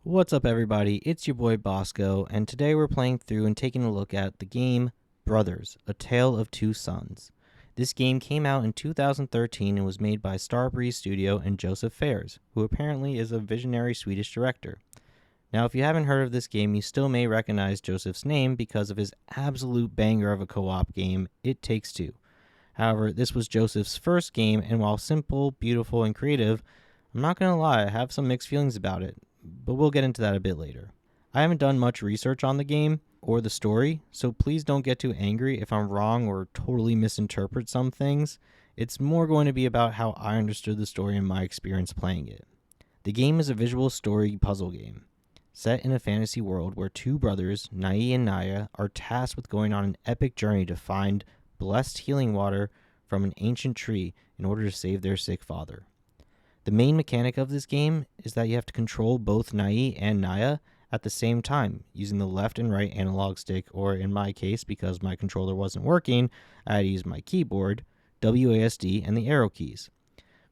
What's up, everybody? It's your boy Bosco, and today we're playing through and taking a look at the game Brothers, A Tale of Two Sons. This game came out in 2013 and was made by Starbreeze Studio and Joseph Fares, who apparently is a visionary Swedish director. Now, if you haven't heard of this game, you still may recognize Joseph's name because of his absolute banger of a co-op game, It Takes Two. However, this was Joseph's first game, and while simple, beautiful, and creative, I'm not going to lie, I have some mixed feelings about it, but we'll get into that a bit later. I haven't done much research on the game or the story, so please don't get too angry if I'm wrong or totally misinterpret some things. It's more going to be about how I understood the story and my experience playing it. The game is a visual story puzzle game, set in a fantasy world where two brothers, Nai and Naya, are tasked with going on an epic journey to find blessed healing water from an ancient tree in order to save their sick father. The main mechanic of this game is that you have to control both Nai and Naya at the same time using the left and right analog stick, or in my case, because my controller wasn't working, I had to use my keyboard, WASD, and the arrow keys.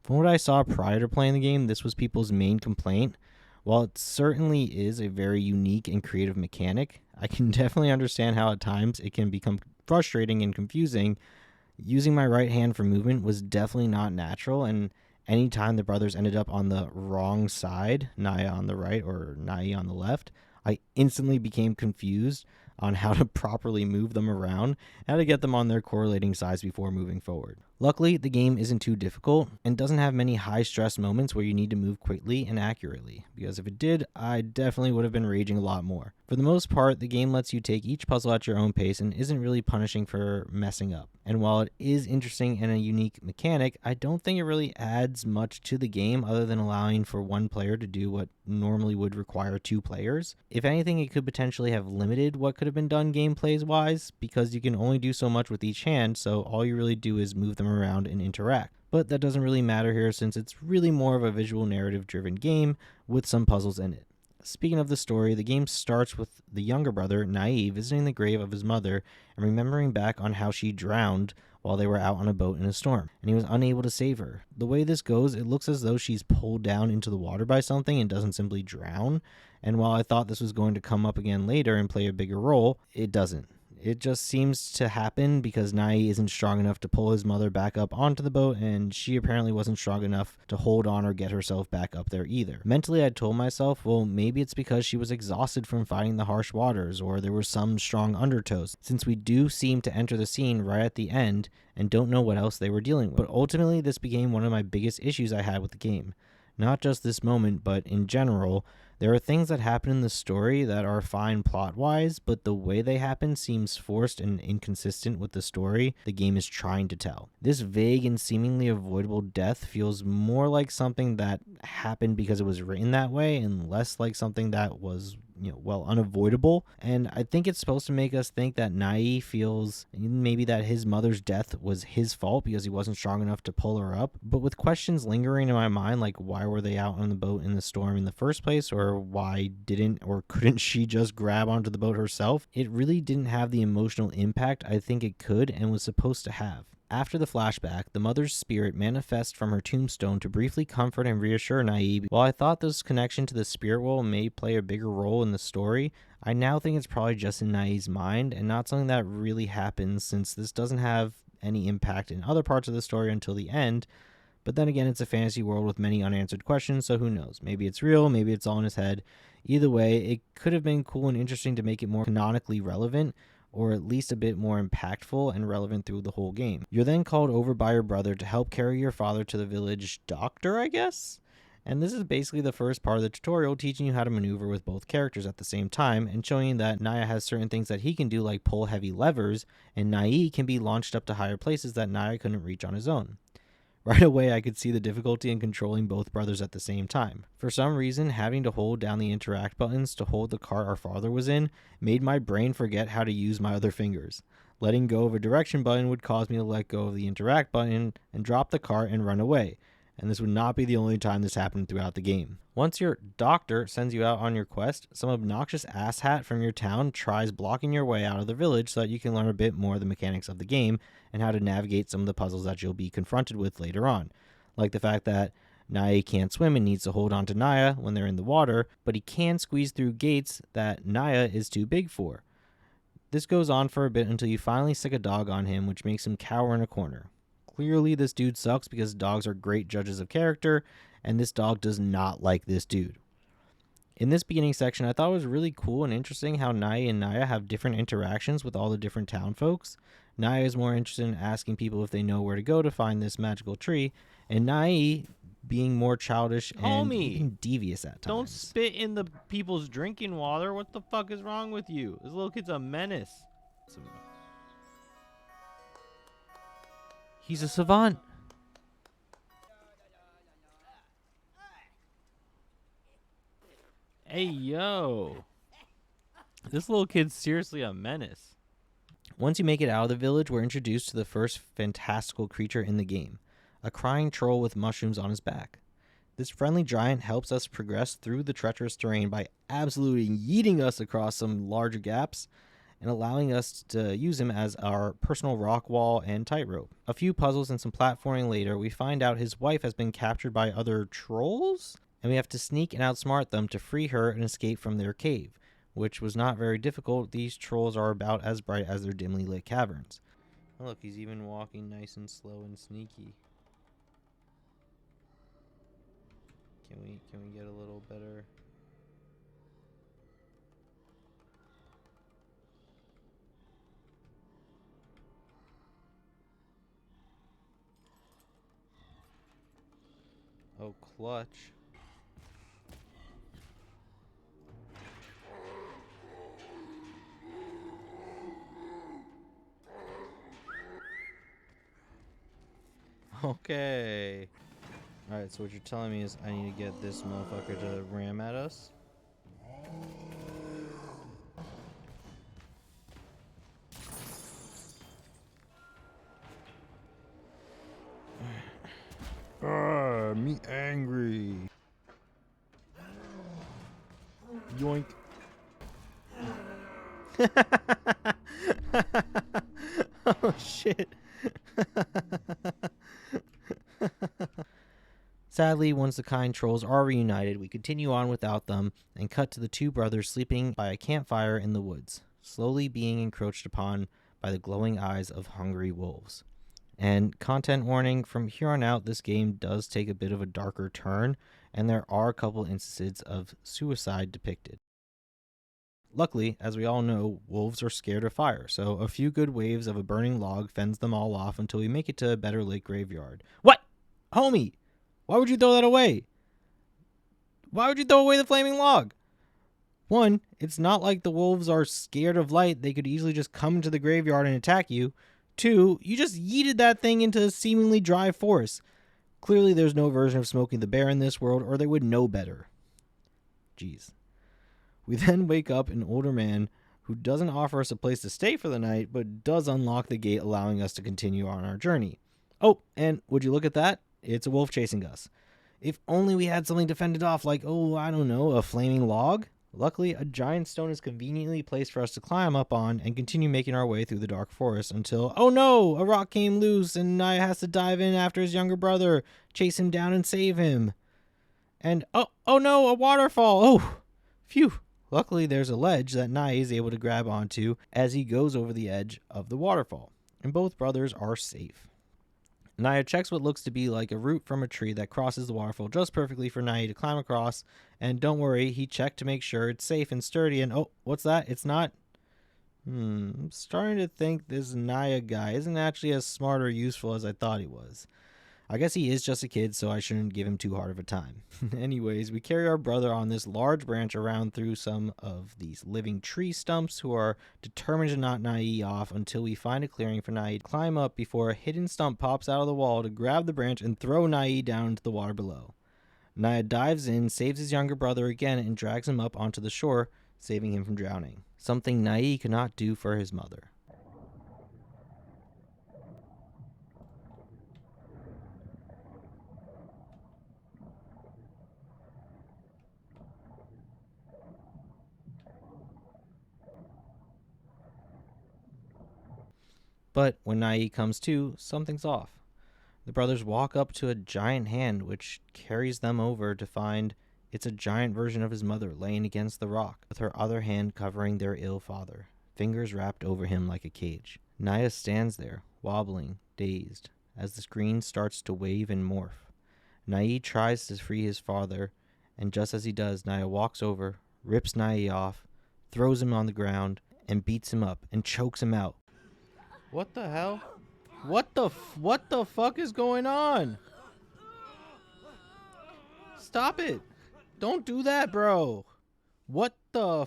From what I saw prior to playing the game, this was people's main complaint. While it certainly is a very unique and creative mechanic, I can definitely understand how at times it can become frustrating and confusing. Using my right hand for movement was definitely not natural, and anytime the brothers ended up on the wrong side, Naya on the right or Nai on the left, I instantly became confused on how to properly move them around, how to get them on their correlating sides before moving forward. Luckily, the game isn't too difficult and doesn't have many high-stress moments where you need to move quickly and accurately, because if it did, I definitely would have been raging a lot more. For the most part, the game lets you take each puzzle at your own pace and isn't really punishing for messing up. And while it is interesting and a unique mechanic, I don't think it really adds much to the game other than allowing for one player to do what normally would require two players. If anything, it could potentially have limited what could have been done gameplays-wise, because you can only do so much with each hand, so all you really do is move them around and interact. But that doesn't really matter here since it's really more of a visual narrative driven game with some puzzles in it. Speaking of the story, the game starts with the younger brother, Nai, visiting the grave of his mother and remembering back on how she drowned while they were out on a boat in a storm, and he was unable to save her. The way this goes, it looks as though she's pulled down into the water by something and doesn't simply drown, and while I thought this was going to come up again later and play a bigger role, it doesn't. It just seems to happen because Nai isn't strong enough to pull his mother back up onto the boat, and she apparently wasn't strong enough to hold on or get herself back up there either. Mentally, I told myself, well, maybe it's because she was exhausted from fighting the harsh waters, or there were some strong undertows, since we do seem to enter the scene right at the end and don't know what else they were dealing with. But ultimately, this became one of my biggest issues I had with the game. Not just this moment, but in general. There are things that happen in the story that are fine plot-wise, but the way they happen seems forced and inconsistent with the story the game is trying to tell. This vague and seemingly avoidable death feels more like something that happened because it was written that way and less like something that was, unavoidable. And I think it's supposed to make us think that Nai feels maybe that his mother's death was his fault because he wasn't strong enough to pull her up. But with questions lingering in my mind, like why were they out on the boat in the storm in the first place, or why didn't or couldn't she just grab onto the boat herself, it really didn't have the emotional impact I think it could and was supposed to have. After the flashback, the mother's spirit manifests from her tombstone to briefly comfort and reassure Nai. While I thought this connection to the spirit world may play a bigger role in the story, I now think it's probably just in Nai's mind and not something that really happens, since this doesn't have any impact in other parts of the story until the end. But then again, it's a fantasy world with many unanswered questions, so who knows? Maybe it's real, maybe it's all in his head. Either way, it could have been cool and interesting to make it more canonically relevant, or at least a bit more impactful and relevant through the whole game. You're then called over by your brother to help carry your father to the village doctor, I guess? And this is basically the first part of the tutorial, teaching you how to maneuver with both characters at the same time and showing you that Naya has certain things that he can do, like pull heavy levers, and Nai can be launched up to higher places that Naya couldn't reach on his own. Right away, I could see the difficulty in controlling both brothers at the same time. For some reason, having to hold down the interact buttons to hold the cart our father was in made my brain forget how to use my other fingers. Letting go of a direction button would cause me to let go of the interact button and drop the cart and run away. And this would not be the only time this happened throughout the game. Once your doctor sends you out on your quest, some obnoxious asshat from your town tries blocking your way out of the village so that you can learn a bit more of the mechanics of the game and how to navigate some of the puzzles that you'll be confronted with later on. Like the fact that Naya can't swim and needs to hold on to Naya when they're in the water, but he can squeeze through gates that Naya is too big for. This goes on for a bit until you finally stick a dog on him, which makes him cower in a corner. Clearly, this dude sucks because dogs are great judges of character, and this dog does not like this dude. In this beginning section, I thought it was really cool and interesting how Naya and Naya have different interactions with all the different town folks. Naya is more interested in asking people if they know where to go to find this magical tree, and Naya being more childish and even devious at times. Don't spit in the people's drinking water. What the fuck is wrong with you? This little kid's a menace. He's a savant. Hey, yo. This little kid's seriously a menace. Once you make it out of the village, we're introduced to the first fantastical creature in the game, a crying troll with mushrooms on his back. This friendly giant helps us progress through the treacherous terrain by absolutely yeeting us across some larger gaps and allowing us to use him as our personal rock wall and tightrope. A few puzzles and some platforming later, we find out his wife has been captured by other trolls, and we have to sneak and outsmart them to free her and escape from their cave, which was not very difficult. These trolls are about as bright as their dimly lit caverns. Oh, look, he's even walking nice and slow and sneaky. Can we get a little better? Oh, clutch. Okay. Alright, so what you're telling me is I need to get this motherfucker to ram at us? Me angry. Yoink. Oh, shit. Sadly, once the kind trolls are reunited, we continue on without them and cut to the two brothers sleeping by a campfire in the woods, slowly being encroached upon by the glowing eyes of hungry wolves. And content warning, from here on out, this game does take a bit of a darker turn, and there are a couple instances of suicide depicted. Luckily, as we all know, wolves are scared of fire, so a few good waves of a burning log fends them all off until we make it to a better lit graveyard. What? Homie! Why would you throw that away? Why would you throw away the flaming log? One, it's not like the wolves are scared of light. They could easily just come into the graveyard and attack you. Two, you just yeeted that thing into a seemingly dry forest. Clearly there's no version of Smokey the Bear in this world, or they would know better. Jeez. We then wake up an older man who doesn't offer us a place to stay for the night, but does unlock the gate, allowing us to continue on our journey. Oh, and would you look at that? It's a wolf chasing us. If only we had something to fend it off, like, oh, I don't know, a flaming log? Luckily, a giant stone is conveniently placed for us to climb up on and continue making our way through the dark forest until, oh no, a rock came loose and Naya has to dive in after his younger brother, chase him down and save him. And, oh no, a waterfall. Oh, phew. Luckily, there's a ledge that Naya is able to grab onto as he goes over the edge of the waterfall, and both brothers are safe. Naya checks what looks to be like a root from a tree that crosses the waterfall just perfectly for Naya to climb across, and don't worry, he checked to make sure it's safe and sturdy, and oh, what's that? It's not? I'm starting to think this Naya guy isn't actually as smart or useful as I thought he was. I guess he is just a kid, so I shouldn't give him too hard of a time. Anyways, we carry our brother on this large branch around through some of these living tree stumps who are determined to knock Naya off until we find a clearing for Naya to climb up before a hidden stump pops out of the wall to grab the branch and throw Naya down into the water below. Naya dives in, saves his younger brother again, and drags him up onto the shore, saving him from drowning. Something Naya could not do for his mother. But when Naya comes to, something's off. The brothers walk up to a giant hand, which carries them over to find it's a giant version of his mother laying against the rock, with her other hand covering their ill father, fingers wrapped over him like a cage. Naya stands there, wobbling, dazed, as the screen starts to wave and morph. Naya tries to free his father, and just as he does, Naya walks over, rips Naya off, throws him on the ground, and beats him up and chokes him out. What the hell? What the fuck is going on? Stop it. Don't do that, bro. What the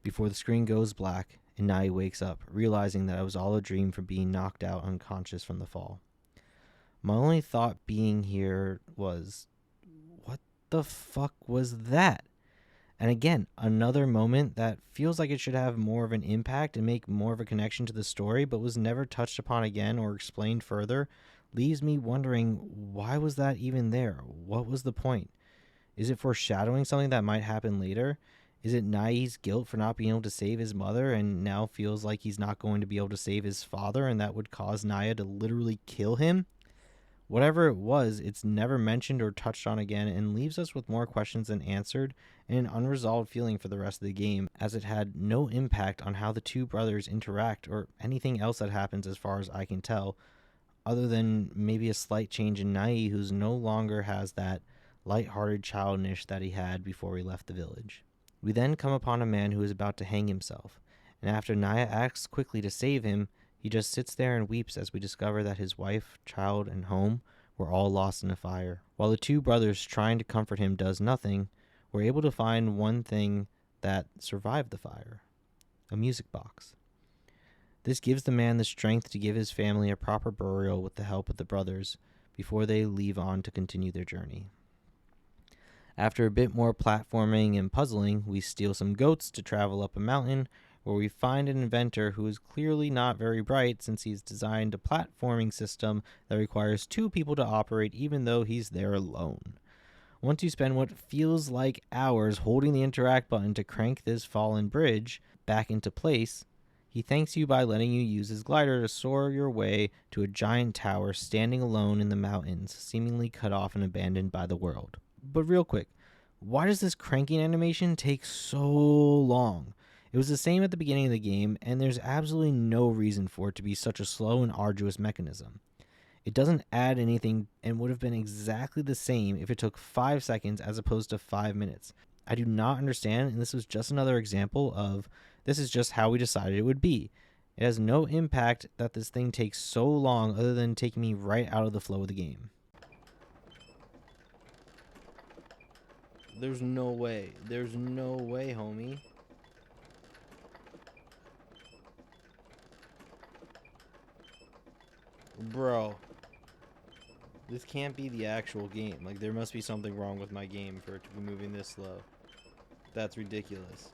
Before the screen goes black and Naya wakes up, realizing that it was all a dream from being knocked out unconscious from the fall. My only thought being here was, what the fuck was that? And again, another moment that feels like it should have more of an impact and make more of a connection to the story, but was never touched upon again or explained further, leaves me wondering, why was that even there? What was the point? Is it foreshadowing something that might happen later? Is it Nai's guilt for not being able to save his mother and now feels like he's not going to be able to save his father and that would cause Naya to literally kill him? Whatever it was, it's never mentioned or touched on again and leaves us with more questions than answered and an unresolved feeling for the rest of the game, as it had no impact on how the two brothers interact or anything else that happens as far as I can tell, other than maybe a slight change in Nai, who's no longer has that light-hearted childishness that he had before we left the village. We then come upon a man who is about to hang himself, and after Naya acts quickly to save him, he just sits there and weeps as we discover that his wife, child, and home were all lost in a fire. While the two brothers trying to comfort him does nothing, we're able to find one thing that survived the fire: a music box. This gives the man the strength to give his family a proper burial with the help of the brothers before they leave on to continue their journey. After a bit more platforming and puzzling, we steal some goats to travel up a mountain where we find an inventor who is clearly not very bright since he's designed a platforming system that requires two people to operate even though he's there alone. Once you spend what feels like hours holding the interact button to crank this fallen bridge back into place, he thanks you by letting you use his glider to soar your way to a giant tower standing alone in the mountains, seemingly cut off and abandoned by the world. But real quick, why does this cranking animation take so long? It was the same at the beginning of the game, and there's absolutely no reason for it to be such a slow and arduous mechanism. It doesn't add anything and would have been exactly the same if it took 5 seconds as opposed to 5 minutes. I do not understand, and this was just another example of this is just how we decided it would be. It has no impact that this thing takes so long other than taking me right out of the flow of the game. There's no way. There's no way, homie. Bro. This can't be the actual game. Like, there must be something wrong with my game for it to be moving this slow. That's ridiculous.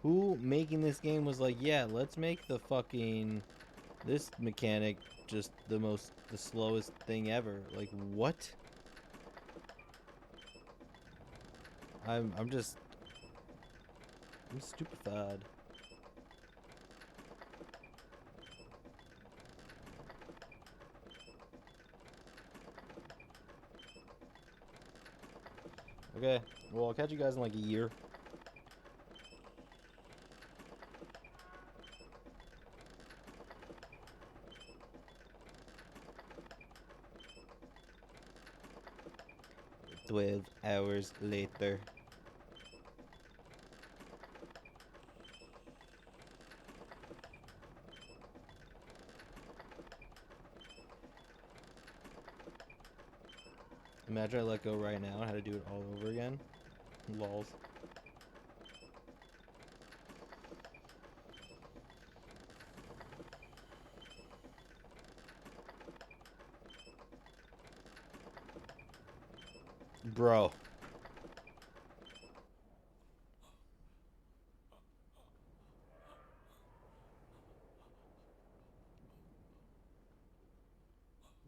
Who making this game was like, yeah, let's make this mechanic just the slowest thing ever. Like, what? I'm stupefied. Okay, well, I'll catch you guys in like a year. "12 hours later." Imagine I let go right now and had to do it all over again. Lols. Bro.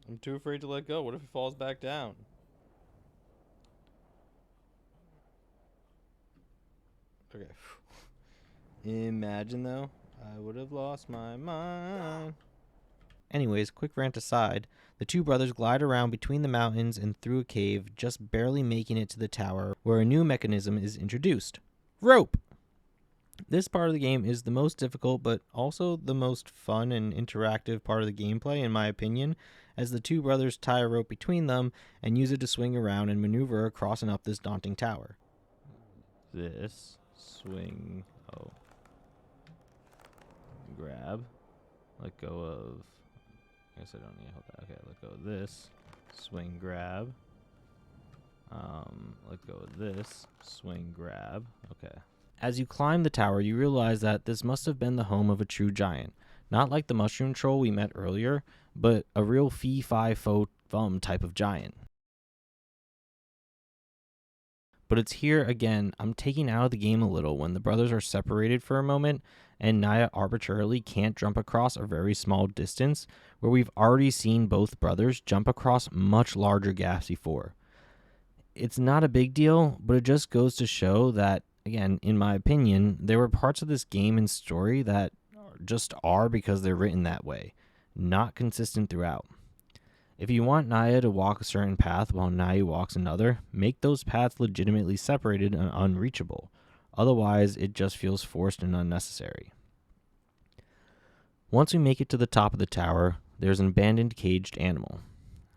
I'm too afraid to let go. What if it falls back down? Okay. Imagine though, I would have lost my mind. Anyways, quick rant aside, the two brothers glide around between the mountains and through a cave, just barely making it to the tower where a new mechanism is introduced: rope! This part of the game is the most difficult, but also the most fun and interactive part of the gameplay, in my opinion, as the two brothers tie a rope between them and use it to swing around and maneuver across and up this daunting tower. This swing, grab, let go of, I guess I don't need to hold that. Okay, let go of this, swing, grab, let go of this, swing, grab, okay. As you climb the tower, you realize that this must have been the home of a true giant. Not like the mushroom troll we met earlier, but a real fee-fi-fo-fum type of giant. But it's here again, I'm taking out of the game a little when the brothers are separated for a moment and Naya arbitrarily can't jump across a very small distance where we've already seen both brothers jump across much larger gaps before. It's not a big deal, but it just goes to show that, again, in my opinion, there were parts of this game and story that just are because they're written that way, not consistent throughout. If you want Naya to walk a certain path while Naya walks another, make those paths legitimately separated and unreachable. Otherwise, it just feels forced and unnecessary. Once we make it to the top of the tower, there's an abandoned caged animal.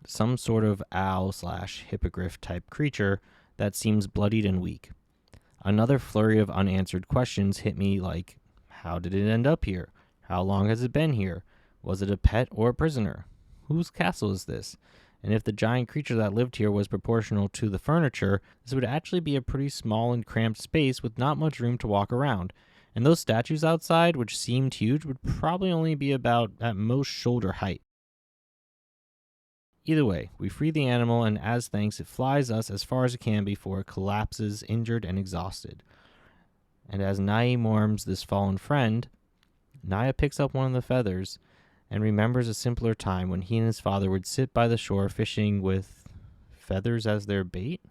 Some sort of owl/hippogriff type creature that seems bloodied and weak. Another flurry of unanswered questions hit me like, how did it end up here? How long has it been here? Was it a pet or a prisoner? Whose castle is this? And if the giant creature that lived here was proportional to the furniture, this would actually be a pretty small and cramped space with not much room to walk around. And those statues outside, which seemed huge, would probably only be about, at most, shoulder height. Either way, we free the animal, and as thanks, it flies us as far as it can before it collapses, injured and exhausted. And as Naya mourns this fallen friend, Naya picks up one of the feathers and remembers a simpler time when he and his father would sit by the shore fishing with feathers as their bait?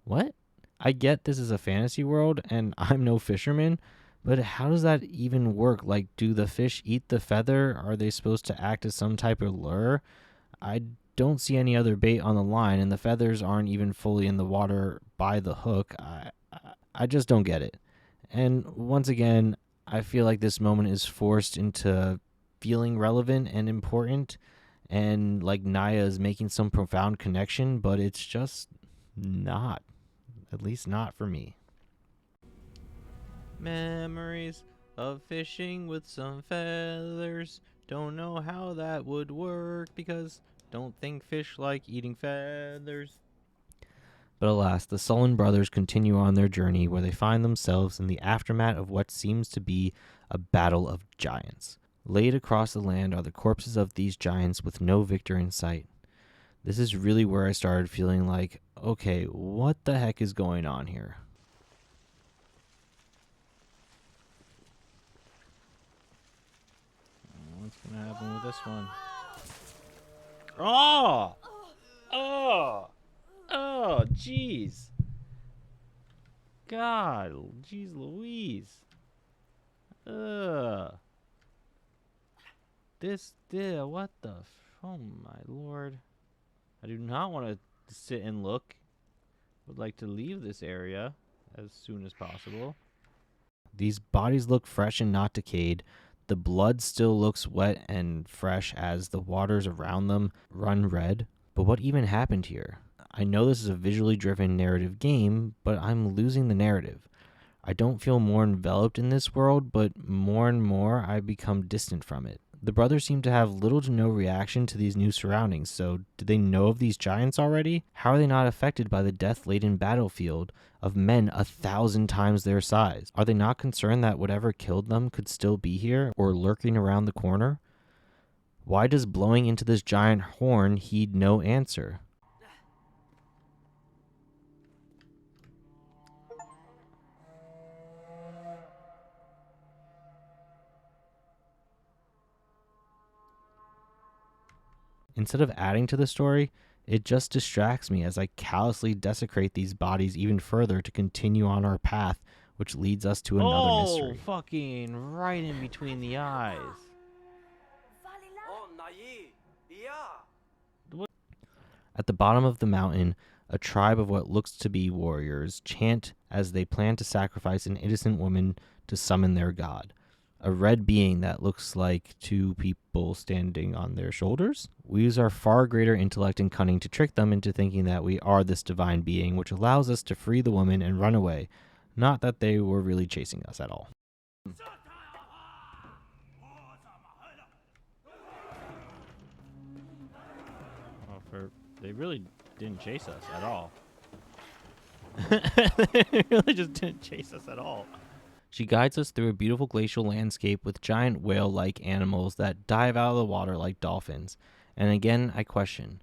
What? I get this is a fantasy world and I'm no fisherman, but how does that even work? Like, do the fish eat the feather? Are they supposed to act as some type of lure? I don't see any other bait on the line, and the feathers aren't even fully in the water by the hook. I just don't get it. And once again, I feel like this moment is forced into feeling relevant and important, and like Naya is making some profound connection, but it's just not. At least not for me. Memories of fishing with some feathers. Don't know how that would work because don't think fish like eating feathers. But alas, the sullen brothers continue on their journey where they find themselves in the aftermath of what seems to be a battle of giants. Laid across the land are the corpses of these giants with no victor in sight. This is really where I started feeling like, okay, what the heck is going on here? What's going to happen with this one? Oh! Oh! Oh, jeez. God, jeez Louise. Ugh. What the, oh my lord. I do not want to sit and look. Would like to leave this area as soon as possible. These bodies look fresh and not decayed. The blood still looks wet and fresh as the waters around them run red. But what even happened here? I know this is a visually driven narrative game, but I'm losing the narrative. I don't feel more enveloped in this world, but more and more I become distant from it. The brothers seem to have little to no reaction to these new surroundings, so did they know of these giants already? How are they not affected by the death-laden battlefield of men 1,000 times their size? Are they not concerned that whatever killed them could still be here or lurking around the corner? Why does blowing into this giant horn heed no answer? Instead of adding to the story, it just distracts me as I callously desecrate these bodies even further to continue on our path which leads us to another mystery. Fucking right in between the eyes. At the bottom of the mountain, a tribe of what looks to be warriors chant as they plan to sacrifice an innocent woman to summon their god. A red being that looks like two people standing on their shoulders. We use our far greater intellect and cunning to trick them into thinking that we are this divine being, which allows us to free the woman and run away. Not that they were really chasing us at all. They really didn't chase us at all. They really just didn't chase us at all. She guides us through a beautiful glacial landscape with giant whale-like animals that dive out of the water like dolphins. And again, I question,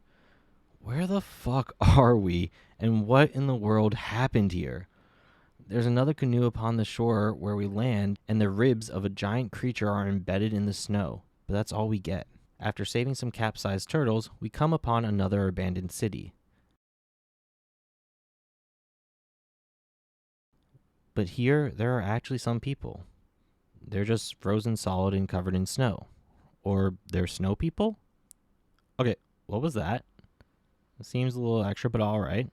where the fuck are we, and what in the world happened here? There's another canoe upon the shore where we land, and the ribs of a giant creature are embedded in the snow, but that's all we get. After saving some capsized turtles, we come upon another abandoned city. But here, there are actually some people. They're just frozen solid and covered in snow. Or they're snow people? Okay, what was that? It seems a little extra, but alright.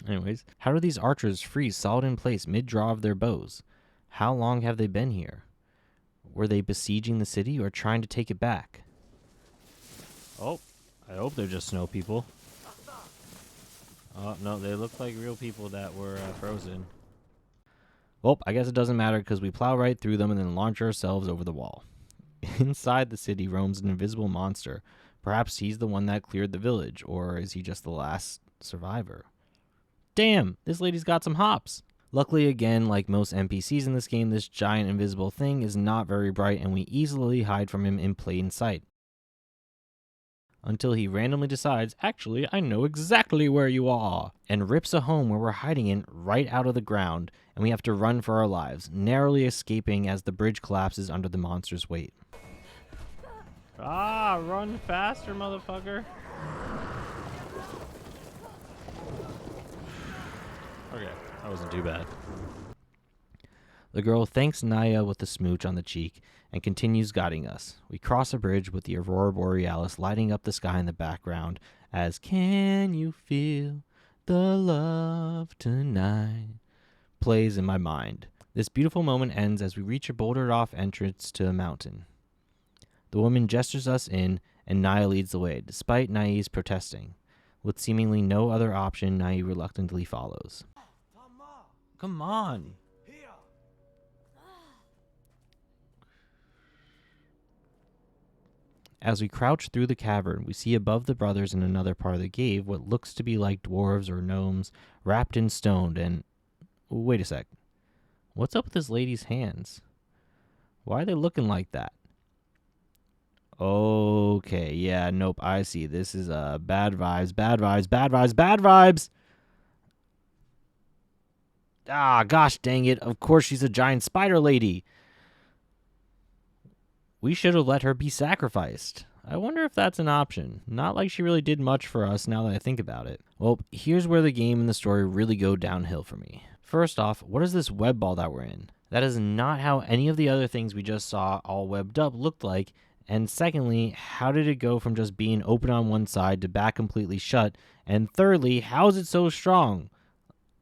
Anyways, how do these archers freeze solid in place mid-draw of their bows? How long have they been here? Were they besieging the city or trying to take it back? Oh, I hope they're just snow people. Oh, no, they look like real people that were frozen. Well, I guess it doesn't matter because we plow right through them and then launch ourselves over the wall. Inside the city roams an invisible monster. Perhaps he's the one that cleared the village, or is he just the last survivor? Damn, this lady's got some hops. Luckily, again, like most NPCs in this game, this giant invisible thing is not very bright and we easily hide from him in plain sight. Until he randomly decides, actually, I know exactly where you are, and rips a home where we're hiding in right out of the ground, and we have to run for our lives, narrowly escaping as the bridge collapses under the monster's weight. Ah, run faster, motherfucker. Okay, that wasn't too bad. The girl thanks Naya with a smooch on the cheek and continues guiding us. We cross a bridge with the Aurora Borealis lighting up the sky in the background as "Can You Feel the Love Tonight" plays in my mind. This beautiful moment ends as we reach a bouldered off entrance to a mountain. The woman gestures us in and Naya leads the way, despite Naya's protesting. With seemingly no other option, Naya reluctantly follows. Come on. As we crouch through the cavern, we see above the brothers in another part of the cave what looks to be like dwarves or gnomes wrapped in stone and... Wait a sec. What's up with this lady's hands? Why are they looking like that? Okay, yeah, nope, I see. This is bad vibes, bad vibes, bad vibes, bad vibes! Ah, gosh dang it. Of course she's a giant spider lady. We should have let her be sacrificed. I wonder if that's an option. Not like she really did much for us now that I think about it. Well, here's where the game and the story really go downhill for me. First off, what is this web ball that we're in? That is not how any of the other things we just saw all webbed up looked like. And secondly, how did it go from just being open on one side to back completely shut? And thirdly, how is it so strong?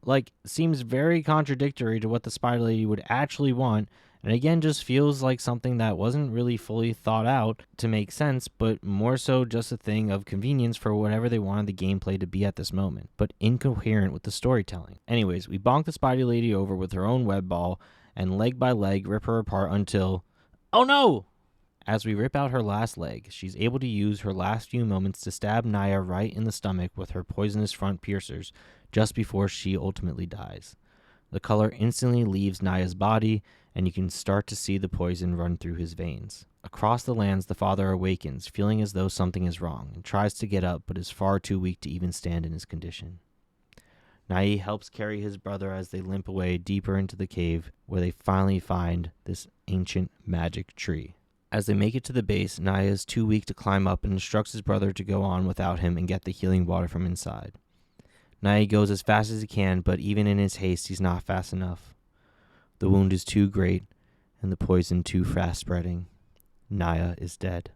Like, seems very contradictory to what the spider lady would actually want, and again just feels like something that wasn't really fully thought out to make sense, but more so just a thing of convenience for whatever they wanted the gameplay to be at this moment, but incoherent with the storytelling. Anyways, we bonk the spider lady over with her own web ball, and leg by leg rip her apart until... Oh no! As we rip out her last leg, she's able to use her last few moments to stab Naya right in the stomach with her poisonous front piercers, just before she ultimately dies. The color instantly leaves Naya's body, and you can start to see the poison run through his veins. Across the lands, the father awakens, feeling as though something is wrong, and tries to get up, but is far too weak to even stand in his condition. Naya helps carry his brother as they limp away deeper into the cave, where they finally find this ancient magic tree. As they make it to the base, Naya is too weak to climb up and instructs his brother to go on without him and get the healing water from inside. Naya goes as fast as he can, but even in his haste, he's not fast enough. The wound is too great, and the poison too fast spreading. Naya is dead.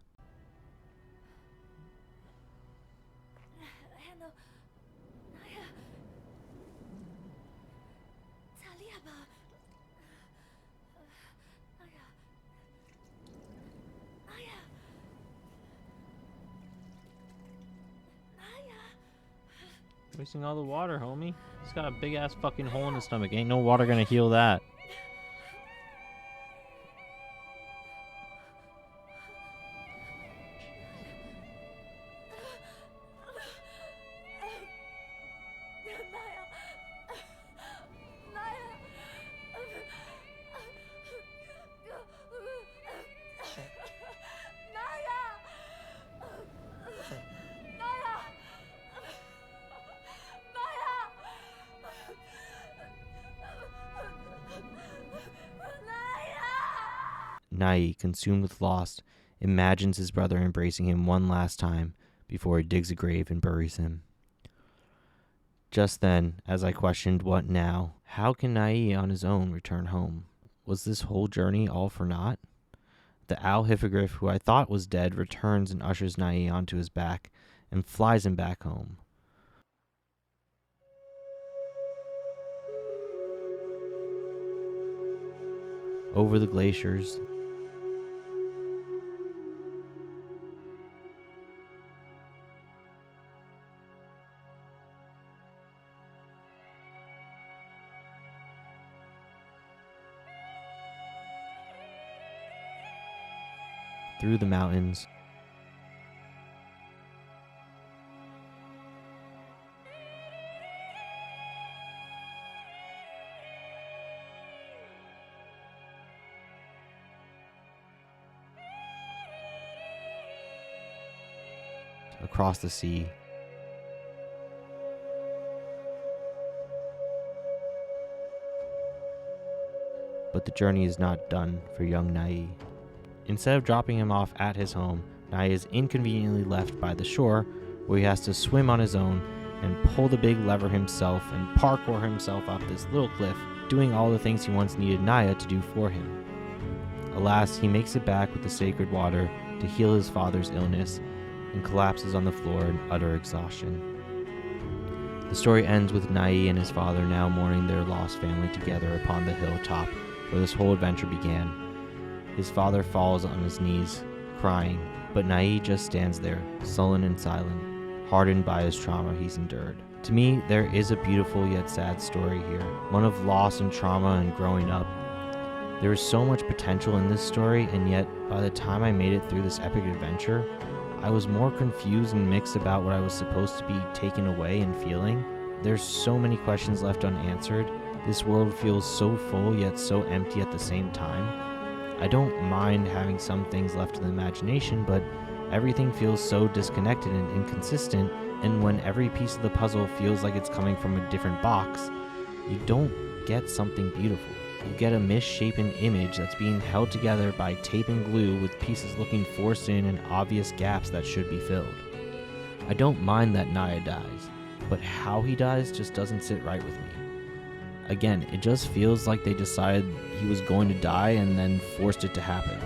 Wasting all the water, homie. He's got a big ass fucking hole in his stomach. Ain't no water gonna heal that. Nai, consumed with loss, imagines his brother embracing him one last time before he digs a grave and buries him. Just then, as I questioned what now, how can Nai on his own return home? Was this whole journey all for naught? The owl hippogriff, who I thought was dead, returns and ushers Nai onto his back and flies him back home. Over the glaciers, through the mountains, across the sea, but the journey is not done for young Nai. Instead of dropping him off at his home, Nai is inconveniently left by the shore, where he has to swim on his own and pull the big lever himself and parkour himself up this little cliff, doing all the things he once needed Naya to do for him. Alas, he makes it back with the sacred water to heal his father's illness and collapses on the floor in utter exhaustion. The story ends with Nai and his father now mourning their lost family together upon the hilltop where this whole adventure began. His father falls on his knees, crying, but Nai just stands there, sullen and silent, hardened by his trauma he's endured. To me, there is a beautiful yet sad story here, one of loss and trauma and growing up. There is so much potential in this story, and yet, by the time I made it through this epic adventure, I was more confused and mixed about what I was supposed to be taken away and feeling. There's so many questions left unanswered. This world feels so full yet so empty at the same time. I don't mind having some things left to the imagination, but everything feels so disconnected and inconsistent, and when every piece of the puzzle feels like it's coming from a different box, you don't get something beautiful. You get a misshapen image that's being held together by tape and glue with pieces looking forced in and obvious gaps that should be filled. I don't mind that Naya dies, but how he dies just doesn't sit right with me. Again, it just feels like they decided he was going to die and then forced it to happen.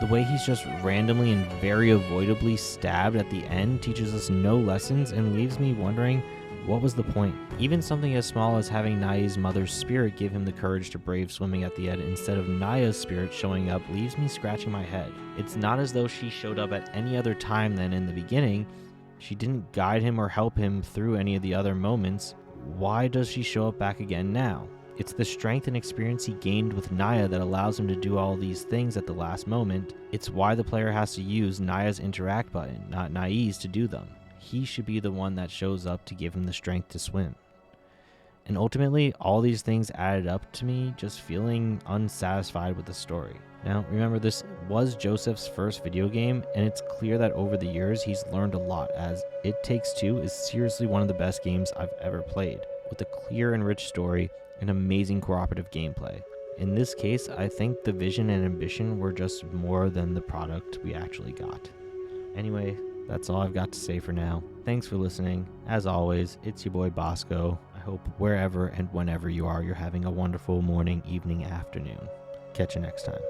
The way he's just randomly and very avoidably stabbed at the end teaches us no lessons and leaves me wondering, what was the point? Even something as small as having Naya's mother's spirit give him the courage to brave swimming at the end instead of Naya's spirit showing up leaves me scratching my head. It's not as though she showed up at any other time than in the beginning. She didn't guide him or help him through any of the other moments. Why does she show up back again now? It's the strength and experience he gained with Naya that allows him to do all these things at the last moment. It's why the player has to use Naya's interact button, not Nai's, to do them. He should be the one that shows up to give him the strength to swim. And ultimately, all these things added up to me just feeling unsatisfied with the story. Now, remember, this was Joseph's first video game, and it's clear that over the years he's learned a lot, as It Takes Two is seriously one of the best games I've ever played, with a clear and rich story and amazing cooperative gameplay. In this case, I think the vision and ambition were just more than the product we actually got. Anyway, that's all I've got to say for now. Thanks for listening. As always, it's your boy Bosco. I hope wherever and whenever you are, you're having a wonderful morning, evening, afternoon. Catch you next time.